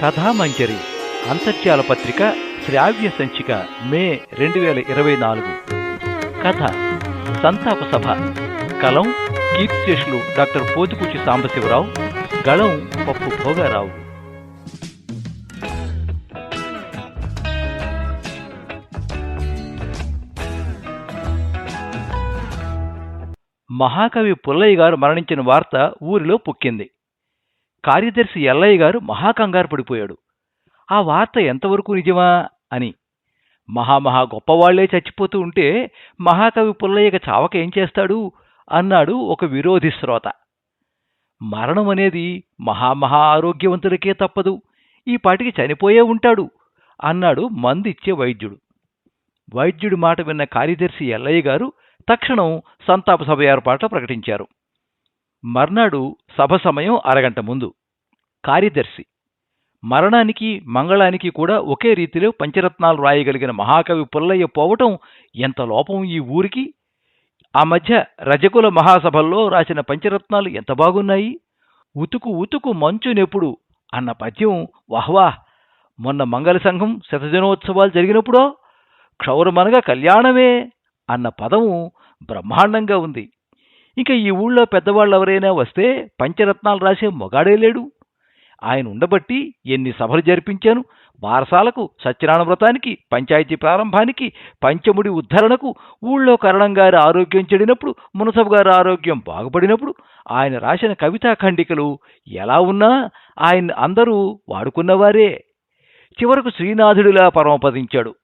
కథామంజరి అంతర్జాల పత్రిక శ్రావ్య సంచిక మే 2024. కథ సంతాప సభ. కలం కీర్తిశేషులు డాక్టర్ పోతుకూచి సాంబశివరావు. గళం పప్పు భోగారావు. మహాకవి పుల్లయ్య గారు మరణించిన వార్త ఊరిలో పొక్కింది. కార్యదర్శి ఎల్లయ్య గారు మహాకంగారు పడిపోయాడు. ఆ వార్త ఎంతవరకు నిజమా అని. మహా గొప్పవాళ్లే చచ్చిపోతూ ఉంటే మహాకవి పుల్లయ్యకి చావక ఏం చేస్తాడు అన్నాడు ఒక విరోధి శ్రోత. మరణం అనేది మహా ఆరోగ్యవంతులకే తప్పదు, ఈ పాటికి చనిపోయే ఉంటాడు అన్నాడు మందిచ్చే వైద్యుడు. వైద్యుడి మాట విన్న కార్యదర్శి ఎల్లయ్య గారు తక్షణం సంతాప సభ ఏర్పాట్ల ప్రకటించారు. మర్నాడు సభ సమయం అరగంట ముందు. కార్యదర్శి: మరణానికి మంగళానికి కూడా ఒకే రీతిలో పంచరత్నాలు రాయగలిగిన మహాకవి పుల్లయ్య పోవటం ఎంత లోపం ఈ ఊరికి. ఆ మధ్య రజకుల మహాసభల్లో రాసిన పంచరత్నాలు ఎంత బాగున్నాయి. ఉతుకు ఉతుకు మంచునెప్పుడు అన్న పద్యం వాహ్వాహ్. మొన్న మంగళ సంఘం శతదినోత్సవాలు జరిగినప్పుడో క్షౌరమనగా కళ్యాణమే అన్న పదము బ్రహ్మాండంగా ఉంది. ఇంకా ఈ ఊళ్ళో పెద్దవాళ్ళెవరైనా వస్తే పంచరత్నాలు రాసే మొగాడే లేడు. ఆయన ఉండబట్టి ఎన్ని సభలు జరిపించాను. బారసాలకు, సత్యనారాయణ వ్రతానికి, పంచాయతీ ప్రారంభానికి, పంచముడి ఉద్ధరణకు, ఊళ్ళో కరణంగారి ఆరోగ్యం చెడినప్పుడు, మునసబు గారి ఆరోగ్యం బాగుపడినప్పుడు ఆయన రాసిన కవితా ఖండికలు ఎలా ఉన్నా ఆయన అందరూ వాడుకున్నవారే. చివరకు శ్రీనాథుడిలా పరమపదించాడు.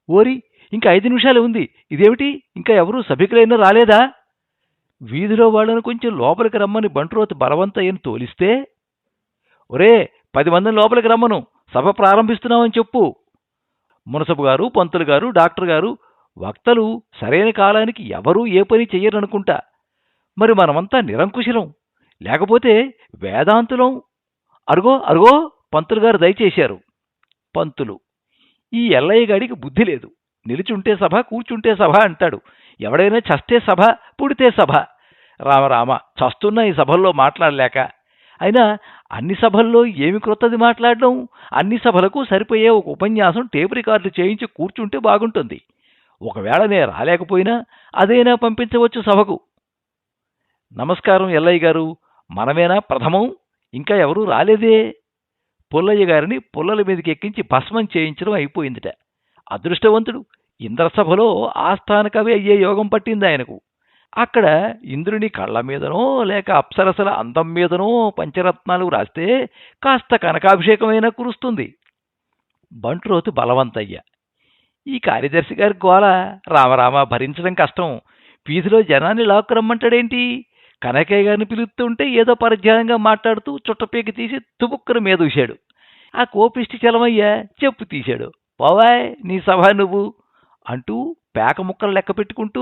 ఓరి, ఇంకా 5 నిమిషాలు ఉంది, ఇదేమిటి ఇంకా ఎవరూ సభికులైనా రాలేదా? వీధిలో వాళ్లను కొంచెం లోపలికి రమ్మని బంట్రోతు బలవంతయ్యను తోలిస్తే, ఒరే 10 మందిని లోపలికి రమ్మను, సభ ప్రారంభిస్తున్నామని చెప్పు. మునసబు గారు, పంతులు గారు, డాక్టర్ గారు, వక్తలు సరైన కాలానికి ఎవరూ ఏ పని చెయ్యరనుకుంటా. మరి మనమంతా నిరంకుశలం, లేకపోతే వేదాంతులం. అరుగో పంతులు గారు దయచేశారు. పంతులు: ఈ ఎల్లయ్య గాడికి బుద్ధి లేదు. నిలుచుంటే సభ, కూర్చుంటే సభ అంటాడు. ఎవడైనా చస్తే సభ, పుడితే సభ. రామ చస్తున్నా ఈ సభల్లో మాట్లాడలేక. అయినా అన్ని సభల్లో ఏమి క్రొత్తది మాట్లాడడం? అన్ని సభలకు సరిపోయే ఒక ఉపన్యాసం టేప్ రికార్డు చేయించి కూర్చుంటే బాగుంటుంది. ఒకవేళ నేను రాలేకపోయినా అదైనా పంపించవచ్చు సభకు. నమస్కారం ఎల్లయ్య గారు, మనమేనా ప్రథమం? ఇంకా ఎవరూ రాలేదే. పుల్లయ్య గారిని పుల్లల మీదకి ఎక్కించి భస్మం చేయించడం అయిపోయిందిట. అదృష్టవంతుడు. ఇంద్రసభలో ఆస్థాన కవి అయ్యే యోగం పట్టింది ఆయనకు. అక్కడ ఇంద్రుని కళ్ళ మీదనో లేక అప్సరసల అందం మీదనో పంచరత్నాలు రాస్తే కాస్త కనకాభిషేకమైనా కురుస్తుంది. బంట్రోతు బలవంతయ్య: ఈ కార్యదర్శి గారి గోల రామరామ భరించడం కష్టం. వీధిలో జనాన్ని లాక్కురమ్మంటాడేంటి? కనకయ్య గారిని పిలుస్తుంటే ఏదో పరధ్యానంగా మాట్లాడుతూ చుట్టపీకి తీసి తుపుక్కున మీదూశాడు. ఆ కోపిష్టి చలమయ్య చెప్పు తీశాడు. పోవాయ్ నీ సభ నువ్వు అంటూ పేక ముక్కలు లెక్క పెట్టుకుంటూ,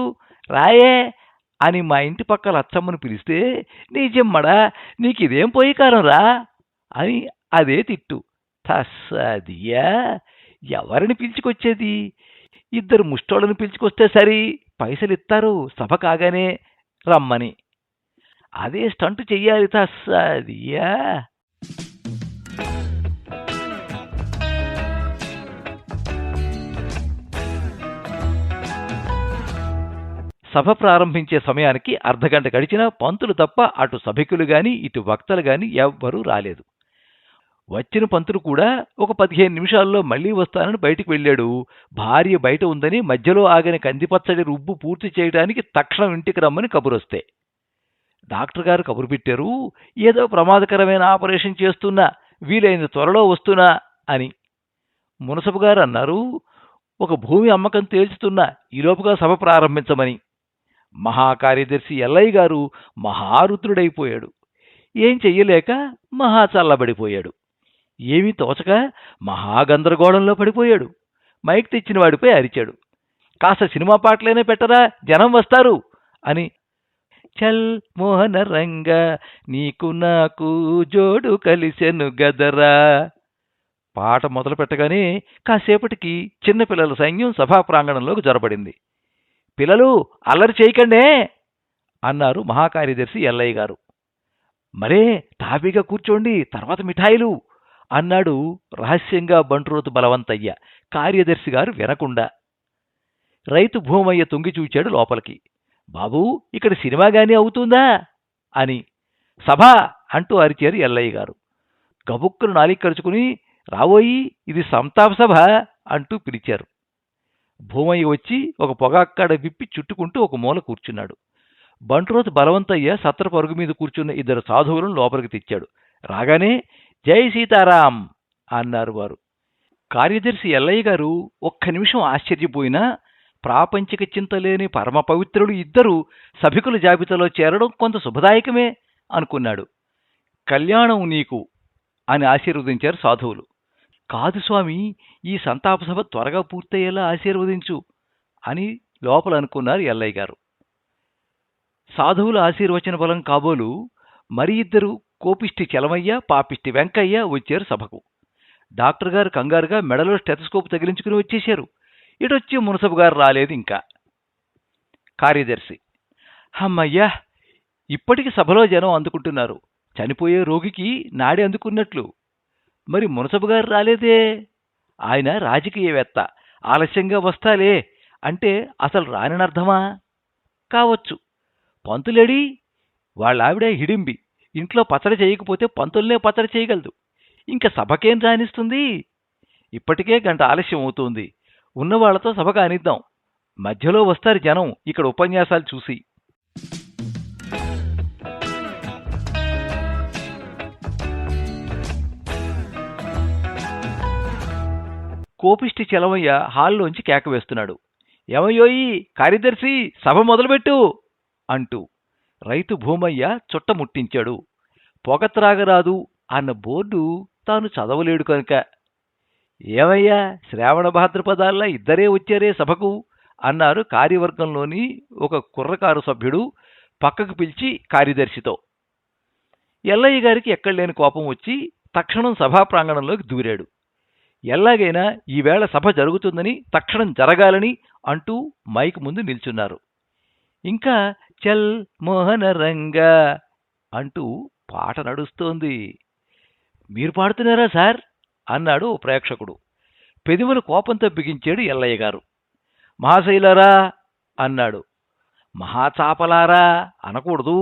రాయే అని మా ఇంటి పక్క లచ్చమ్మను పిలిస్తే, నీ జిమ్మడా నీకిదేం పోయి కారం రా అని అదే తిట్టు. తస్సదియా, ఎవరిని పిలుచుకొచ్చేది? 2 ముష్టోళ్ళని పిలుచుకొస్తే సరి, పైసలు ఇస్తారు సభ కాగానే రమ్మని. అదే స్టంటు చెయ్యాలి. తస్సదియా. సభ ప్రారంభించే సమయానికి అర్ధగంట గడిచినా పంతులు తప్ప అటు సభికులు గాని ఇటు వక్తలు గాని ఎవ్వరూ రాలేదు. వచ్చిన పంతులు కూడా ఒక 15 నిమిషాల్లో మళ్లీ వస్తానని బయటికి వెళ్ళాడు. భార్య బయట ఉందని మధ్యలో ఆగని కందిపచ్చడి రుబ్బు పూర్తి చేయడానికి తక్షణం ఇంటికి రమ్మని కబురొస్తే, డాక్టర్ గారు కబురు పెట్టారు, ఏదో ప్రమాదకరమైన ఆపరేషన్ చేస్తున్నా, వీలైన త్వరలో వస్తున్నా అని. మునసబు గారు అన్నారు, ఒక భూమి అమ్మకం తేల్చుతున్నా, ఈలోపుగా సభ ప్రారంభించమని. మహాకార్యదర్శి ఎల్లయ్య గారు మహారుద్రుడైపోయాడు. ఏం చెయ్యలేక మహా చల్లబడిపోయాడు. ఏమీ తోచక మహాగందరగోళంలో పడిపోయాడు. మైక్ తెచ్చిన వాడిపై అరిచాడు, కాస్త సినిమా పాటలైనా పెట్టరా, జనం వస్తారు అని. చల్ మోహన రంగ నీకు నాకు జోడు కలిసెను గదరా. పాట మొదలు పెట్టగానే కాసేపటికి చిన్నపిల్లల సైన్యం సభా ప్రాంగణంలోకి జొరబడింది. పిల్లలు అల్లరి చేయకండే అన్నారు మహాకార్యదర్శి ఎల్లయ్య గారు. మరే తాపీగా కూర్చోండి, తర్వాత మిఠాయిలు అన్నాడు రహస్యంగా బంట్రోతు బలవంతయ్య. కార్యదర్శి గారు వినకుండా. రైతు భూమయ్య తొంగి చూచాడు లోపలికి. బాబూ, ఇక్కడ సినిమాగాని అవుతుందా అని. సభా అంటూ అరిచారు ఎల్లయ్య గారు. గబుక్కును నాలిక కరుచుకుని, రావోయి, ఇది సంతాప సభ అంటూ పిలిచారు. భూమయ్య వచ్చి ఒక పొగాక్కడ విప్పి చుట్టుకుంటూ ఒక మూల కూర్చున్నాడు. బంట్రోతు బలవంతయ్య సత్ర పరుగు మీద కూర్చున్న ఇద్దరు సాధువులను లోపలికి తెచ్చాడు. రాగానే జై సీతారాం అన్నారు వారు. కార్యదర్శి ఎల్లయ్య గారు ఒక్క నిమిషం ఆశ్చర్యపోయినా, ప్రాపంచిక చింతలేని పరమ పవిత్రులు ఇద్దరు సభికుల జాబితాలో చేరడం కొంత శుభదాయకమే అనుకున్నాడు. కళ్యాణం నీకు అని ఆశీర్వదించారు సాధువులు. కాదు స్వామి, ఈ సంతాప సభ త్వరగా పూర్తయ్యేలా ఆశీర్వదించు అని లోపల అనుకున్నారు ఎల్లయ్య గారు. సాధువుల ఆశీర్వచన బలం కాబోలు మరి ఇద్దరు కోపిష్టి చలమయ్య, పాపిష్టి వెంకయ్య వచ్చారు సభకు. డాక్టర్ గారు కంగారుగా మెడలో స్టెథోస్కోప్ తగిలించుకుని వచ్చేశారు. ఇటొచ్చి మునసబు గారు రాలేదు ఇంకా. కార్యదర్శి, అమ్మయ్యా, ఇప్పటికి సభలో జనం అందుకుంటున్నారు. చనిపోయే రోగికి నాడి అందుకున్నట్లు. మరి మునసబు గారు రాలేదే? ఆయన రాజకీయవేత్త, ఆలస్యంగా వస్తాలే అంటే అసలు రానినర్థమా? కావచ్చు. పంతులేడి? వాళ్ళావిడ హిడింబి. ఇంట్లో పచ్చడి చేయకపోతే పంతుల్నే పచ్చడి చేయగలదు. ఇంక సభకేం రానిస్తుంది? ఇప్పటికే గంట ఆలస్యం అవుతోంది. ఉన్నవాళ్లతో సభ కానిద్దాం. మధ్యలో వస్తారు జనం ఇక్కడ ఉపన్యాసాలు చూసి. కోపిష్టి చలమయ్య హాల్లోంచి కేక వేస్తున్నాడు. ఏమయ్యోయి కార్యదర్శి, సభ మొదలుపెట్టు అంటూ. రైతు భూమయ్య చుట్టముట్టించాడు. పొగ త్రాగరాదు అన్న బోర్డు తాను చదవలేడు కనుక. ఏమయ్యా, శ్రావణ భాద్రపదాల్లా ఇద్దరే వచ్చారే సభకు అన్నారు కార్యవర్గంలోని ఒక కుర్రకారు సభ్యుడు పక్కకు పిలిచి కార్యదర్శితో. ఎల్లయ్య గారికి ఎక్కడలేని కోపం వచ్చి తక్షణం సభా ప్రాంగణంలోకి దూరాడు. ఎలాగైనా ఈవేళ సభ జరుగుతుందని, తక్షణం జరగాలని అంటూ మైక్ ముందు నిల్చున్నారు. ఇంకా చల్ మోహన రంగా అంటూ పాట నడుస్తోంది. మీరు పాడుతున్నారా సార్ అన్నాడు ఓ ప్రేక్షకుడు. పెదిమలు కోపంతో బిగించాడు ఎల్లయ్య గారు. మహాశైలరా అన్నాడు. మహాచాపలారా అనకూడదు.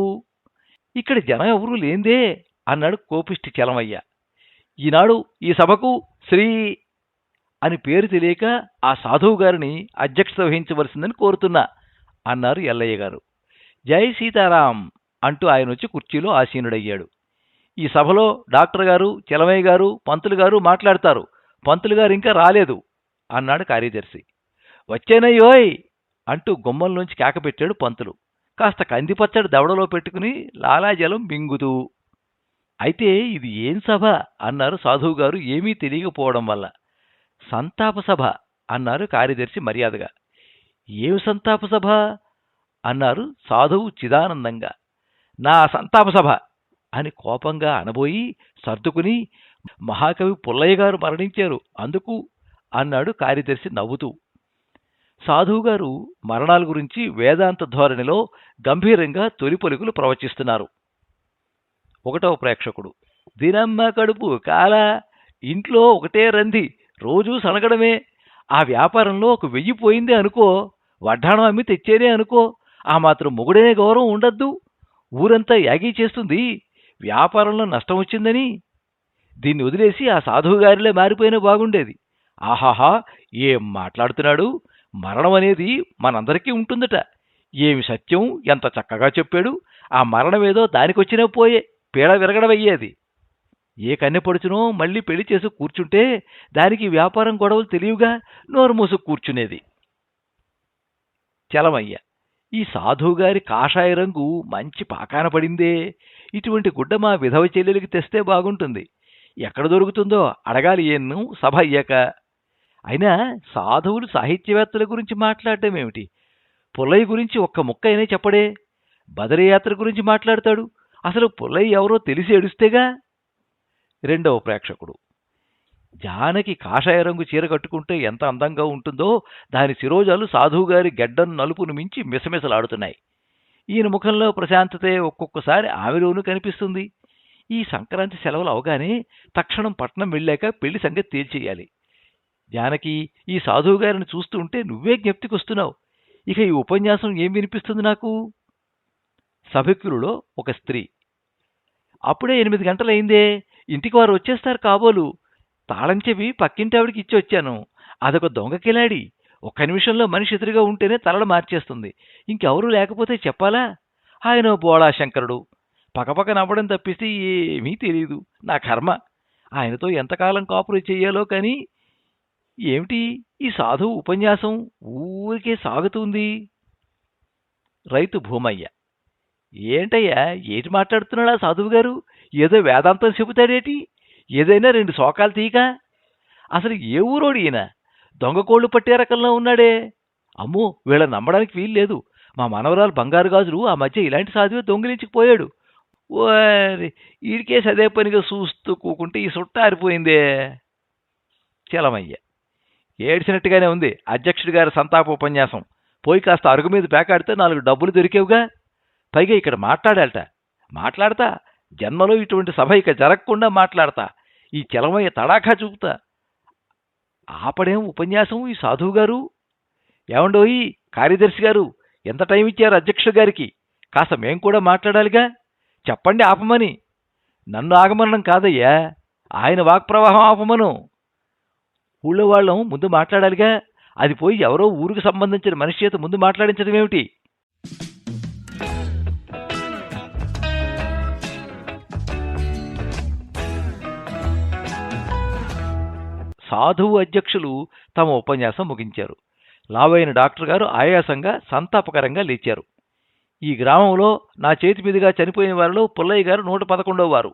ఇక్కడ జనం ఎవరూ లేందే అన్నాడు కోపిష్టి చలమయ్య. ఈనాడు ఈ సభకు శ్రీ అని పేరు తెలియక ఆ సాధువు గారిని అధ్యక్షత వహించవలసిందని కోరుతున్నా అన్నారు ఎల్లయ్య గారు. జై సీతారాం అంటూ ఆయన వచ్చి కుర్చీలో ఆసీనుడయ్యాడు. ఈ సభలో డాక్టర్ గారు, చలమయ్య గారు, పంతులు గారు మాట్లాడతారు. పంతులు గారు ఇంకా రాలేదు అన్నాడు కార్యదర్శి. వచ్చేనయ్యోయ్ అంటూ గుమ్మంలోంచి కేకపెట్టాడు పంతులు, కాస్త కందిపచ్చడి దవడలో పెట్టుకుని లాలాజలం మింగుతూ. అయితే ఇది ఏం సభ అన్నారు సాధువు గారు ఏమీ తెలియకపోవడం వల్ల. సంతాప సభ అన్నారు కార్యదర్శి మర్యాదగా. ఏం సంతాప సభ అన్నారు సాధువు చిదానందంగా. నా సంతాప సభ అని కోపంగా అనబోయి సర్దుకుని, మహాకవి పుల్లయ్య గారు మరణించారు అందుకు అన్నాడు కార్యదర్శి నవ్వుతూ. సాధువుగారు మరణాల గురించి వేదాంత ధోరణిలో గంభీరంగా తొలి పలుకులు ప్రవచిస్తున్నారు. ఒకటవ ప్రేక్షకుడు, దినమ్మ కడుపు కాల, ఇంట్లో ఒకటే రంది, రోజూ సనగడమే. ఆ వ్యాపారంలో ఒక 1000 పోయిందే అనుకో, వడ్డాణం అమ్మి తెచ్చేనే అనుకో, ఆ మాత్రం మొగుడనే గౌరవం ఉండద్దు. ఊరంతా యాగీ చేస్తుంది వ్యాపారంలో నష్టం వచ్చిందని. దీన్ని వదిలేసి ఆ సాధువుగారిలో మారిపోయినా బాగుండేది. ఆహాహా, ఏం మాట్లాడుతున్నాడు. మరణం అనేది మనందరికీ ఉంటుందట. ఏమి సత్యం, ఎంత చక్కగా చెప్పాడు. ఆ మరణమేదో దానికొచ్చినా పోయే, పీడ విరగడమయ్యేది. ఏ కన్నెపడుచునో మళ్ళీ పెళ్లి చేసి కూర్చుంటే దానికి వ్యాపారం గొడవలు తెలియగా నోరు మూసుకు కూర్చునేది. చలమయ్య, ఈ సాధువుగారి కాషాయ రంగు మంచి పాకాన పడిందే. ఇటువంటి గుడ్డ మా విధవ చెల్లెలికి తెస్తే బాగుంటుంది. ఎక్కడ దొరుకుతుందో అడగాలి ఏన్ను సభ అయ్యాక. అయినా సాధువులు సాహిత్యవేత్తల గురించి మాట్లాడటం ఏమిటి? పుల్లయ్య గురించి ఒక్క ముక్క అయినా చెప్పడే. బదరీయాత్ర గురించి మాట్లాడతాడు. అసలు పుల్లయ్య ఎవరో తెలిసి ఏడుస్తేగా. రెండవ ప్రేక్షకుడు, జానకి కాషాయ రంగు చీర కట్టుకుంటే ఎంత అందంగా ఉంటుందో దాని శిరోజాలు సాధువుగారి గెడ్డం నలుపును మించి మిసమిసలాడుతున్నాయి. ఈయన ముఖంలో ప్రశాంతతే ఒక్కొక్కసారి ఆమెలోనూ కనిపిస్తుంది. ఈ సంక్రాంతి సెలవులు అవగానే తక్షణం పట్నం వెళ్ళాక పెళ్లి సంగతి తేల్చేయాలి. జానకి, ఈ సాధువు గారిని చూస్తూ ఉంటే నువ్వే జ్ఞప్తికొస్తున్నావు. ఇక ఈ ఉపన్యాసం ఏం వినిపిస్తుంది నాకు? సభికులలో ఒక స్త్రీ. అప్పుడే 8 గంటలయిందే, ఇంటికి వారు వచ్చేస్తారు కాబోలు. తాళం చెవి పక్కింటావిడికి ఇచ్చి వచ్చాను. అదొక దొంగ కిలాడి. ఒక్క నిమిషంలో మనిషి ఎదురుగా ఉంటేనే తలలు మార్చేస్తుంది. ఇంకెవరూ లేకపోతే చెప్పాలా? ఆయన బోళాశంకరుడు. పకపక నవ్వడం తప్పిస్తే ఏమీ తెలీదు. నా కర్మ. ఆయనతో ఎంతకాలం కాపురం చెయ్యాలో కానీ ఏమిటి ఈ సాధువు ఉపన్యాసం ఊరికే సాగుతుంది? రైతు భూమయ్య. ఏంటయ్యా, ఏటి మాట్లాడుతున్నాడా సాధువు గారు? ఏదో వేదాంతం చెబుతాడేటి? ఏదైనా 2 శోకాలు తీయక. అసలు ఏ ఊరోడు ఈయన? దొంగకోళ్లు పట్టే రకంలో ఉన్నాడే. అమ్మో, వీళ్ళని నమ్మడానికి వీల్లేదు. మా మనవరాలు బంగారు గాజులు ఆ మధ్య ఇలాంటి సాధువే దొంగిలించుకుపోయాడు. ఓరి, ఈడికేసి అదే పనిగా చూస్తూ కూకుంటే ఈ సుట్ట ఆరిపోయిందే. చలమయ్య. ఏడ్చినట్టుగానే ఉంది అధ్యక్షుడి గారి సంతాప ఉపన్యాసం. పోయి కాస్త అరుగు మీద పేకాడితే 4 డబ్బులు దొరికేవుగా. పైగా ఇక్కడ మాట్లాడాలట. మాట్లాడతా. జన్మలో ఇటువంటి సభ ఇక జరగకుండా మాట్లాడతా. ఈ చలమయ్య తడాఖా చూపుతా. ఆపడేం ఉపన్యాసం ఈ సాధువు గారు? ఏమండోయి కార్యదర్శి గారు, ఎంత టైం ఇచ్చారు అధ్యక్షుడు గారికి? కాస్త మేం కూడా మాట్లాడాలిగా. చెప్పండి ఆపమని. నన్ను ఆగమనడం కాదయ్యా, ఆయన వాక్ప్రవాహం ఆపమను. ఊళ్ళో వాళ్ళం ముందు మాట్లాడాలిగా. అది పోయి ఎవరో ఊరికి సంబంధించిన మనిషి చేత ముందు మాట్లాడించడం ఏమిటి? సాధువు అధ్యక్షులు తమ ఉపన్యాసం ముగించారు. లావైన డాక్టర్ గారు ఆయాసంగా సంతాపకరంగా లేచారు. ఈ గ్రామంలో నా చేతి మీదుగా చనిపోయిన వారిలో పుల్లయ్య గారు 111వ వారు.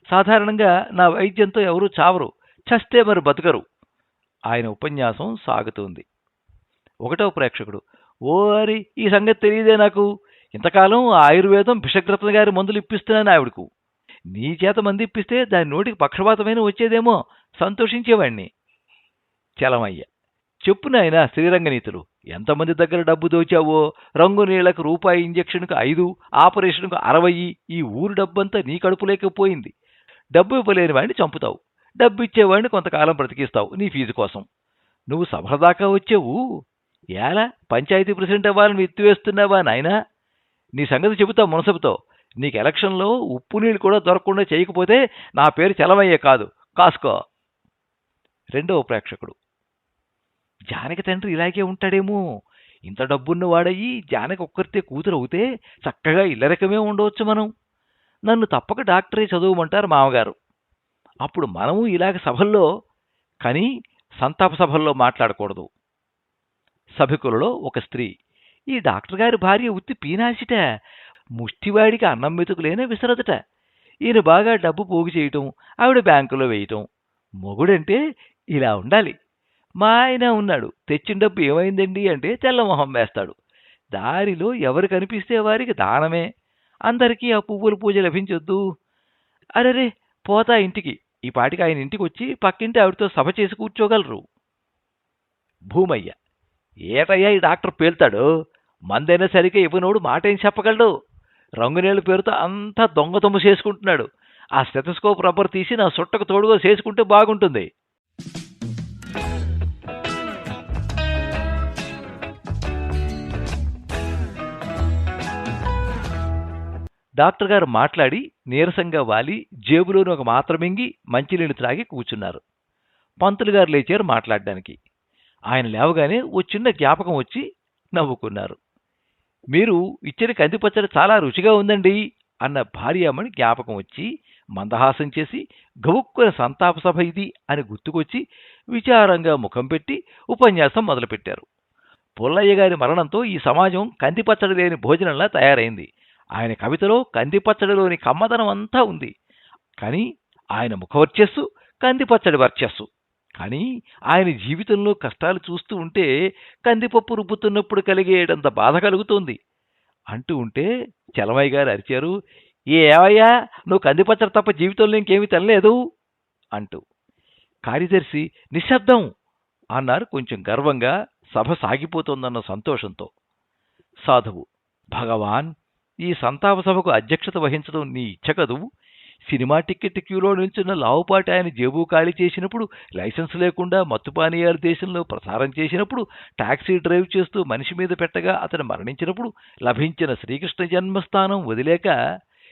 సాధారణంగా నా వైద్యంతో ఎవరూ చావరు, చస్తే మరి బతకరు. ఆయన ఉపన్యాసం సాగుతుంది. 1వ ప్రేక్షకుడు. ఓరి, ఈ సంగతి తెలియదే నాకు. ఇంతకాలం ఆయుర్వేదం భిషగ్రత్న గారి మందులు ఇప్పిస్తున్నాను ఆవిడకు. నీ చేత మంది ఇప్పిస్తే దాని నోటికి పక్షపాతమైన వచ్చేదేమో, సంతోషించేవాణ్ణి. చలమయ్య. చెప్పు నాయన శ్రీరంగనీతులు. ఎంతమంది దగ్గర డబ్బు దోచావో? రంగు నీళ్లకు రూపాయి ఇంజక్షన్కు 5, ఆపరేషన్కు 60. ఈ ఊరు డబ్బంతా నీ కడుపులేకపోయింది. డబ్బు ఇవ్వలేని వాడిని చంపుతావు, డబ్బు ఇచ్చేవాడిని కొంతకాలం బ్రతికిస్తావు నీ ఫీజు కోసం. నువ్వు సభల దాకా వచ్చావు. ఎలా పంచాయతీ ప్రెసిడెంట్ అవ్వాలని ఎత్తివేస్తున్నావా నాయనా? నీ సంగతి చెబుతావు మునసబుతో. నీకు ఎలక్షన్లో ఉప్పు నీళ్ళు కూడా దొరకకుండా చేయకపోతే నా పేరు చలమయ్యే కాదు, కాసుకో. 2వ ప్రేక్షకుడు. జానకి తండ్రి ఇలాగే ఉంటాడేమో. ఇంత డబ్బున్న వాడయ్యి జానకి ఒక్కరితే కూతురు అవుతే చక్కగా ఇల్లరకమే ఉండవచ్చు మనం. నన్ను తప్పక డాక్టరే చదువుమంటారు మామగారు. అప్పుడు మనము ఇలాగ సభల్లో, కానీ సంతాప సభల్లో మాట్లాడకూడదు. సభికులలో ఒక స్త్రీ. ఈ డాక్టర్ గారి భార్య ఉత్తి పీనాసిట. ముష్టివాడికి అన్నం మెతుకులేనే విసరదట. ఈయన బాగా డబ్బు పోగు చేయటం, ఆవిడ బ్యాంకులో వేయటం. మొగుడంటే ఇలా ఉండాలి. మా ఆయన ఉన్నాడు, తెచ్చిన డబ్బు ఏమైందండి అంటే తెల్లమొహం వేస్తాడు. దారిలో ఎవరు కనిపిస్తే వారికి దానమే. అందరికీ ఆ పువ్వుల పూజ లభించొద్దు. అరెరే, పోతా ఇంటికి. ఈ పాటికి ఆయన ఇంటికి వచ్చి పక్కింటి ఆవిడతో సభ చేసి కూర్చోగలరు. భూమయ్య. ఏటయ్యా ఈ డాక్టర్ పేల్తాడు? మందైనా సరిగ్గా ఇవ్వనోడు మాట ఏం చెప్పగలడు? రంగునీళ్ళ పేరుతో అంతా దొంగతొమ్ము చేసుకుంటున్నాడు. ఆ స్టెథోస్కోప్ రబ్బర్ తీసి నా సుట్టకు తోడుగా చేసుకుంటే బాగుంటుంది. డాక్టర్ గారు మాట్లాడి నీరసంగా వాలి జేబులోని ఒక మాత్ర మింగి మంచినీళ్ళు త్రాగి కూర్చున్నారు. పంతులు గారు లేచారు మాట్లాడడానికి. ఆయన లేవగానే ఓ చిన్న జ్ఞాపకం వచ్చి నవ్వుకున్నారు. మీరు ఇచ్చిన కందిపచ్చడి చాలా రుచిగా ఉందండి అన్న భార్యామణి జ్ఞాపకం వచ్చి మందహాసం చేసి గవుక్కున సంతాప సభ ఇది అని గుర్తుకొచ్చి విచారంగా ముఖం పెట్టి ఉపన్యాసం మొదలుపెట్టారు. పుల్లయ్య గారి మరణంతో ఈ సమాజం కందిపచ్చడి లేని భోజనంలా తయారైంది. ఆయన కవితలో కందిపచ్చడిలోని కమ్మదనం అంతా ఉంది. కానీ ఆయన ముఖవర్చస్సు కందిపచ్చడి వర్చస్సు. కానీ ఆయన జీవితంలో కష్టాలు చూస్తూ ఉంటే కందిపప్పు రుబ్బుతున్నప్పుడు కలిగేటంత బాధ కలుగుతోంది అంటూ ఉంటే చలమయ్య గారు అరిచారు, ఏవయ్యా, నువ్వు కందిపచ్చడి తప్ప జీవితంలో ఇంకేమీ తినలేదు అంటూ. కార్యదర్శి నిశ్శబ్దం అన్నారు కొంచెం గర్వంగా, సభ సాగిపోతోందన్న సంతోషంతో. సాధువు. భగవాన్, ఈ సంతాప సభకు అధ్యక్షత వహించడం నీ ఇచ్చ కదూ. సినిమా టిక్కెట్ క్యూలో నిల్చున్న లావుపాటి ఆయన జేబు ఖాళీ చేసినప్పుడు, లైసెన్స్ లేకుండా మత్తుపానీయాలు దేశంలో ప్రసారం చేసినప్పుడు, టాక్సీ డ్రైవ్ చేస్తూ మనిషి మీద పెట్టగా అతను మరణించినప్పుడు, లభించిన శ్రీకృష్ణ జన్మస్థానం వదిలేక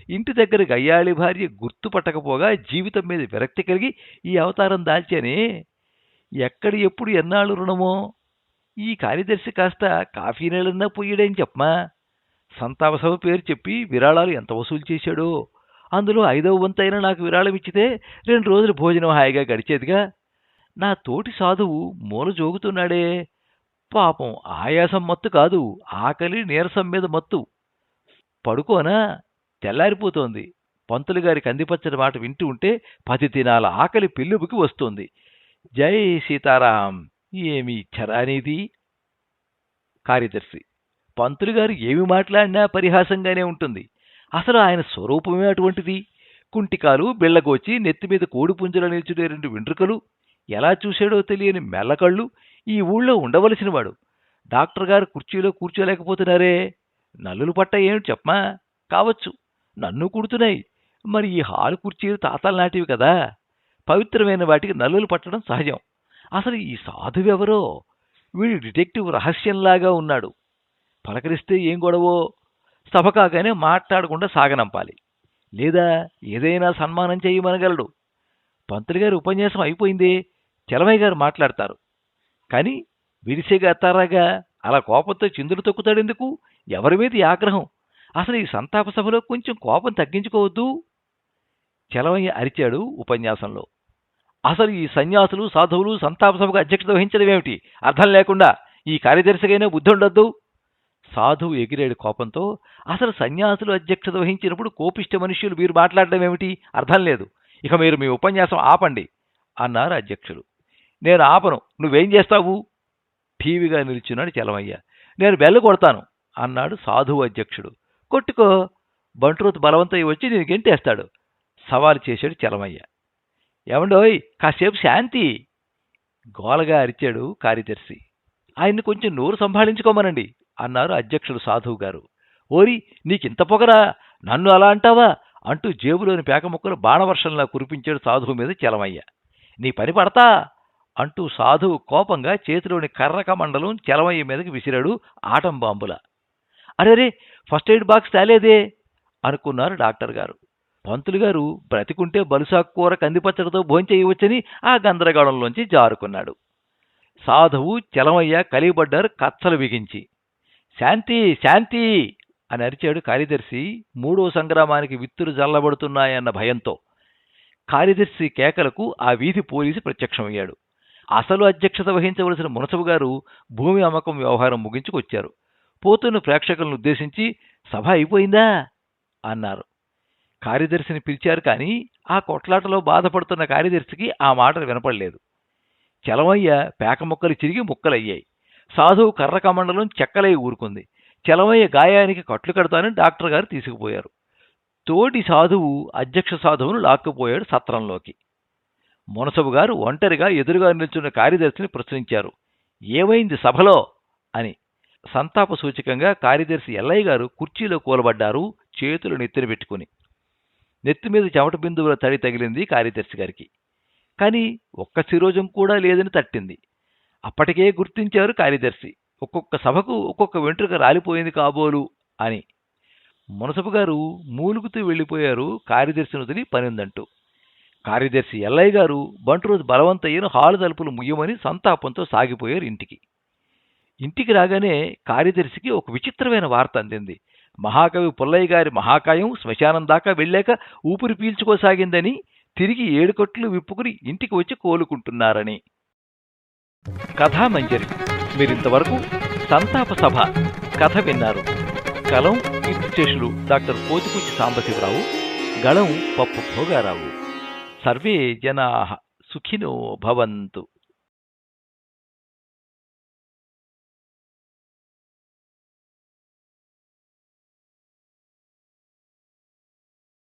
ఇంటి దగ్గర గయ్యాళి భార్య గుర్తుపట్టకపోగా జీవితం మీద విరక్తి కలిగి ఈ అవతారం దాల్చానే. ఎక్కడి ఎప్పుడు ఎన్నాళ్ళు రుణమో. ఈ కార్యదర్శి కాస్త కాఫీ నీళ్ళన్నా పొయ్యడని చెప్పమా. సంతాప సభ పేరు చెప్పి విరాళాలు ఎంత వసూలు చేశాడో. అందులో 5వ వంతైనా నాకు విరాళం ఇచ్చితే 2 రోజులు భోజనం హాయిగా గడిచేదిగా. నా తోటి సాధువు మూల జోగుతున్నాడే. పాపం ఆయాసం మత్తు కాదు, ఆకలి నీరసం మీద మత్తు. పడుకోనా? తెల్లారిపోతోంది. పంతులు గారి కందిపచ్చడి మాట వింటూ ఉంటే 10 దినాల ఆకలి పిల్లుబుకి వస్తోంది. జై సీతారాం. ఏమి ఇచ్చరానిది. కార్యదర్శి: పంతులు గారు ఏమి మాట్లాడినా పరిహాసంగానే ఉంటుంది. అసలు ఆయన స్వరూపమే అటువంటిది. కుంటికాలు, బిళ్ళగోచి, నెత్తిమీద కోడిపుంజల నిల్చునే 2 వెంట్రుకలు, ఎలా చూశాడో తెలియని మెల్లకళ్ళు. ఈ ఊళ్ళో ఉండవలసినవాడు. డాక్టర్ గారు కుర్చీలో కూర్చోలేకపోతున్నారే. నల్లులు పట్ట ఏమిటి చెప్పమా. కావచ్చు, నన్ను కుడుతున్నాయి. మరి ఈ హాలు కుర్చీలు తాతల నాటివి కదా. పవిత్రమైన వాటికి నల్లులు పట్టడం సహజం. అసలు ఈ సాధువెవరో. వీడు డిటెక్టివ్ రహస్యంలాగా ఉన్నాడు. పలకరిస్తే ఏం గొడవో. సభ కాగానే మాట్లాడకుండా సాగనంపాలి. లేదా ఏదైనా సన్మానం చేయమనగలడు. పంతులు గారి ఉపన్యాసం అయిపోయిందే, చలమయ్య గారు మాట్లాడతారు. కానీ విడిసేగా అత్తారాగా అలా కోపంతో చిందులు తొక్కుతాడెందుకు? ఎవరి మీద ఈ ఆగ్రహం? అసలు ఈ సంతాప సభలో కొంచెం కోపం తగ్గించుకోవద్దు. చలమయ్య అరిచాడు ఉపన్యాసంలో. అసలు ఈ సన్యాసులు, సాధువులు సంతాప సభకు అధ్యక్షత వహించడం ఏమిటి? అర్థం లేకుండా. ఈ కార్యదర్శికైనా బుద్ధి ఉండొద్దు. సాధువు ఎగిరేడు కోపంతో. అసలు సన్యాసులు అధ్యక్షత వహించినప్పుడు కోపిష్ట మనుష్యులు మీరు మాట్లాడడం ఏమిటి? అర్థం లేదు. ఇక మీరు మీ ఉపన్యాసం ఆపండి అన్నారు అధ్యక్షులు. నేను ఆపను. నువ్వేం చేస్తావు? ఠీవిగా నిలిచున్నాడు చలమయ్య. నేను బెల్లు కొడతాను అన్నాడు సాధువు అధ్యక్షుడు. కొట్టుకో. బంట్రోతు బలవంతయ్య వచ్చి నేను గెంటేస్తాడు సవాలు చేశాడు చలమయ్య. ఏమండోయ్, కాసేపు శాంతి గోలగా అరిచాడు కార్యదర్శి. ఆయన్ని కొంచెం నోరు సంభాళించుకోమనండి అన్నారు అధ్యక్షుడు సాధువు గారు. ఓరి, నీకింత పొగరా, నన్ను అలా అంటావా అంటూ జేబులోని పేక ముక్కలు బాణవర్షంలా కురిపించాడు సాధువు మీద చలమయ్య. నీ పని పడతా అంటూ సాధువు కోపంగా చేతిలోని కర్రక మండలం చలమయ్య మీదకి విసిరాడు ఆటం బాంబుల. అరేరే, ఫస్ట్ ఎయిడ్ బాక్స్ తేలేదే అనుకున్నారు డాక్టర్ గారు. పంతులు గారు బ్రతికుంటే బలుసాక్కూర కందిపచ్చడితో భోంచేయవచ్చని ఆ గందరగోళంలోంచి జారుకున్నాడు. సాధువు, చలమయ్య కలిగిపడ్డారు కచ్చలు బిగించి. శాంతి, శాంతి అని అరిచాడు కార్యదర్శి. 3వ సంగ్రామానికి విత్తులు జల్లబడుతున్నాయన్న భయంతో. కార్యదర్శి కేకలకు ఆ వీధి పోలీసు ప్రత్యక్షమయ్యాడు. అసలు అధ్యక్షత వహించవలసిన మునసబు గారు భూమి అమ్మకం వ్యవహారం ముగించుకొచ్చారు. పోతున్న ప్రేక్షకులను ఉద్దేశించి, సభ అయిపోయిందా అన్నారు. కార్యదర్శిని పిలిచారు. కానీ ఆ కొట్లాటలో బాధపడుతున్న కార్యదర్శికి ఆ మాటలు వినపడలేదు. చలమయ్య పేక ముక్కలు చిరిగి ముక్కలయ్యాయి. సాధువు కర్ర కమండలం చెక్కలై ఊరుకుంది. చలమయ్య గాయానికి కట్లు కడతానని డాక్టర్ గారు తీసుకుపోయారు. తోటి సాధువు అధ్యక్ష సాధువును లాక్కుపోయాడు సత్రంలోకి. మునసబు గారు ఒంటరిగా ఎదురుగా నిల్చున్న కార్యదర్శిని ప్రశ్నించారు. ఏమైంది సభలో అని. సంతాప సూచకంగా కార్యదర్శి ఎల్లయ్య గారు కుర్చీలో కూలబడ్డారు, చేతులు నెత్తిన పెట్టుకుని. నెత్తిమీద చెమట బిందువుల తడి తగిలింది కార్యదర్శి గారికి. కానీ ఒక్క శిరోజం కూడా లేదని తట్టింది. అప్పటికే గుర్తించారు కార్యదర్శి. ఒక్కొక్క సభకు ఒక్కొక్క వెంట్రుక రాలిపోయింది కాబోలు అని. మునసబు గారు మూలుగుతూ వెళ్ళిపోయారు కార్యదర్శిని వదిలి పనిందంటూ. కార్యదర్శి ఎల్లయ్య గారు బంట్రోజు బలవంతయ్యను హాలు తలుపులు ముయ్యమని సంతాపంతో సాగిపోయారు ఇంటికి. ఇంటికి రాగానే కార్యదర్శికి ఒక విచిత్రమైన వార్త అందింది. మహాకవి పుల్లయ్య గారి మహాకాయం శ్మశానం దాకా వెళ్ళాక ఊపిరి పీల్చుకోసాగిందని, తిరిగి 7 కట్లు విప్పుకుని ఇంటికి వచ్చి కోలుకుంటున్నారని. కథామంజరి మీరింతవరకు సంతాప సభ కథ విన్నారు. కలం కీర్తిశేషులు డాక్టర్ పోతుకుచి సాంబశివరావు, గళం పప్పు భోగారావు. సర్వే జనాః సుఖినో భవంతు.